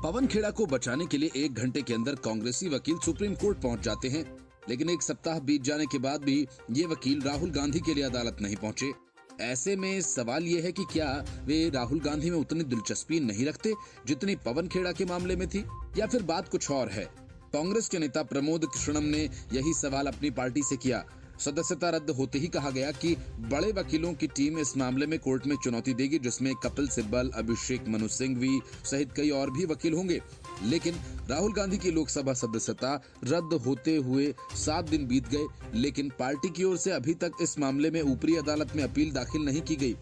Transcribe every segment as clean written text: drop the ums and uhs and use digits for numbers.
पवन खेड़ा को बचाने के लिए 1 घंटे के अंदर कांग्रेसी वकील सुप्रीम कोर्ट पहुंच जाते हैं, लेकिन 1 सप्ताह बीत जाने के बाद भी ये वकील राहुल गांधी के लिए अदालत नहीं पहुंचे। ऐसे में सवाल ये है कि क्या वे राहुल गांधी में उतनी दिलचस्पी नहीं रखते जितनी पवन खेड़ा के मामले में थी, या फिर बात कुछ और है। कांग्रेस के नेता प्रमोद कृष्णम ने यही सवाल अपनी पार्टी से किया। सदस्यता रद्द होते ही कहा गया कि बड़े वकीलों की टीम इस मामले में कोर्ट में चुनौती देगी, जिसमें कपिल सिब्बल, अभिषेक मनु सिंघवी सहित कई और भी वकील होंगे। लेकिन राहुल गांधी की लोकसभा सदस्यता रद्द होते हुए 7 दिन बीत गए, लेकिन पार्टी की ओर से अभी तक इस मामले में ऊपरी अदालत में अपील दाखिल नहीं की गई।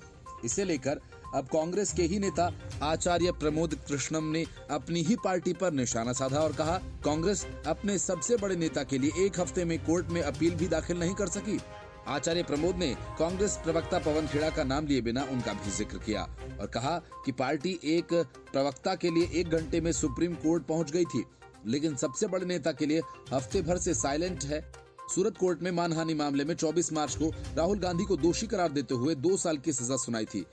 इसे लेकर अब कांग्रेस के ही नेता आचार्य प्रमोद कृष्णम ने अपनी ही पार्टी पर निशाना साधा और कहा, कांग्रेस अपने सबसे बड़े नेता के लिए 1 हफ्ते में कोर्ट में अपील भी दाखिल नहीं कर सकी। आचार्य प्रमोद ने कांग्रेस प्रवक्ता पवन खेड़ा का नाम लिए बिना उनका भी जिक्र किया और कहा कि पार्टी एक प्रवक्ता के लिए 1 घंटे में सुप्रीम कोर्ट पहुंच गई थी, लेकिन सबसे बड़े नेता के लिए हफ्ते भर से साइलेंट है। सूरत कोर्ट में मानहानि मामले में 24 मार्च को राहुल गांधी को दोषी करार देते हुए 2 साल की सजा सुनाई थी।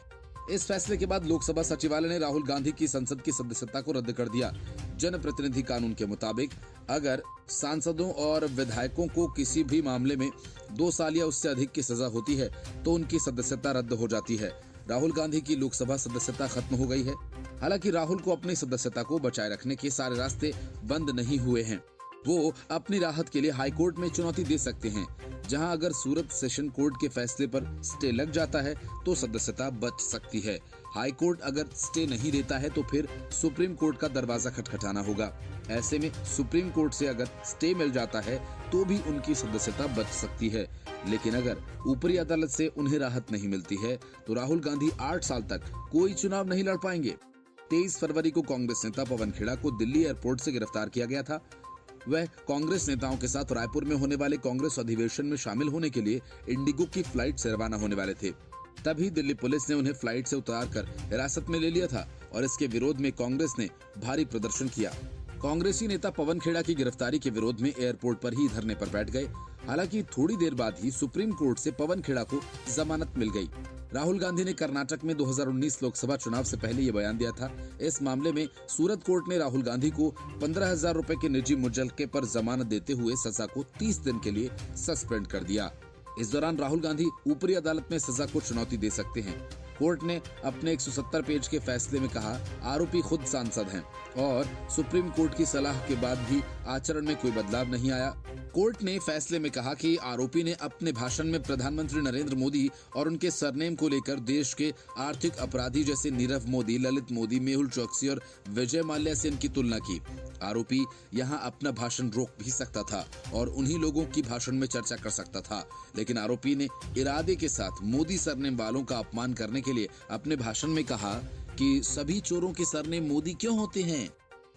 इस फैसले के बाद लोकसभा सचिवालय ने राहुल गांधी की संसद की सदस्यता को रद्द कर दिया। जनप्रतिनिधि कानून के मुताबिक अगर सांसदों और विधायकों को किसी भी मामले में 2 साल या उससे अधिक की सजा होती है तो उनकी सदस्यता रद्द हो जाती है। राहुल गांधी की लोकसभा सदस्यता खत्म हो गई है। हालांकि राहुल को अपनी सदस्यता को बचाए रखने के सारे रास्ते बंद नहीं हुए हैं। वो अपनी राहत के लिए हाईकोर्ट में चुनौती दे सकते हैं, जहां अगर सूरत सेशन कोर्ट के फैसले पर स्टे लग जाता है तो सदस्यता बच सकती है। हाईकोर्ट अगर स्टे नहीं देता है तो फिर सुप्रीम कोर्ट का दरवाजा खटखटाना होगा। ऐसे में सुप्रीम कोर्ट से अगर स्टे मिल जाता है तो भी उनकी सदस्यता बच सकती है, लेकिन अगर ऊपरी अदालत से उन्हें राहत नहीं मिलती है तो राहुल गांधी 8 साल तक कोई चुनाव नहीं लड़ पाएंगे। 23 फरवरी को कांग्रेस नेता पवन खेड़ा को दिल्ली एयरपोर्ट से गिरफ्तार किया गया था। वह कांग्रेस नेताओं के साथ रायपुर में होने वाले कांग्रेस अधिवेशन में शामिल होने के लिए इंडिगो की फ्लाइट से रवाना होने वाले थे। तभी दिल्ली पुलिस ने उन्हें फ्लाइट से उतारकर हिरासत में ले लिया था और इसके विरोध में कांग्रेस ने भारी प्रदर्शन किया। कांग्रेसी नेता पवन खेड़ा की गिरफ्तारी के विरोध में एयरपोर्ट पर ही धरने पर बैठ गए। हालांकि थोड़ी देर बाद ही सुप्रीम कोर्ट से पवन खेड़ा को जमानत मिल गई। राहुल गांधी ने कर्नाटक में 2019 लोकसभा चुनाव से पहले ये बयान दिया था। इस मामले में सूरत कोर्ट ने राहुल गांधी को 15,000 रुपए के निजी मुचलके पर जमानत देते हुए सजा को 30 दिन के लिए सस्पेंड कर दिया। इस दौरान राहुल गांधी ऊपरी अदालत में सजा को चुनौती दे सकते हैं। कोर्ट ने अपने 170 पेज के फैसले में कहा, आरोपी खुद सांसद हैं और सुप्रीम कोर्ट की सलाह के बाद भी आचरण में कोई बदलाव नहीं आया। कोर्ट ने फैसले में कहा कि आरोपी ने अपने भाषण में प्रधानमंत्री नरेंद्र मोदी और उनके सरनेम को लेकर देश के आर्थिक अपराधी जैसे नीरव मोदी, ललित मोदी, मेहुल चौकसी और विजय माल्या से इनकी तुलना की। आरोपी यहां अपना भाषण रोक भी सकता था और उन्हीं लोगों की भाषण में चर्चा कर सकता था, लेकिन आरोपी ने इरादे के साथ मोदी सरनेम वालों का अपमान करने के लिए अपने भाषण में कहा कि सभी चोरों के सरनेम मोदी क्यों होते हैं।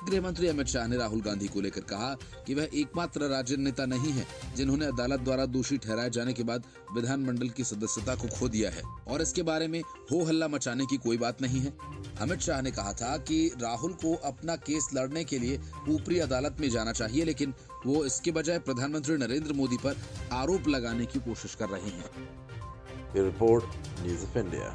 गृह मंत्री अमित शाह ने राहुल गांधी को लेकर कहा कि वह एकमात्र राजनेता नहीं है जिन्होंने अदालत द्वारा दोषी ठहराए जाने के बाद विधानमंडल की सदस्यता को खो दिया है और इसके बारे में हो हल्ला मचाने की कोई बात नहीं है। अमित शाह ने कहा था कि राहुल को अपना केस लड़ने के लिए ऊपरी अदालत में जाना चाहिए, लेकिन वो इसके बजाय प्रधानमंत्री नरेंद्र मोदी पर आरोप लगाने की कोशिश कर रहे हैं। Report news of India.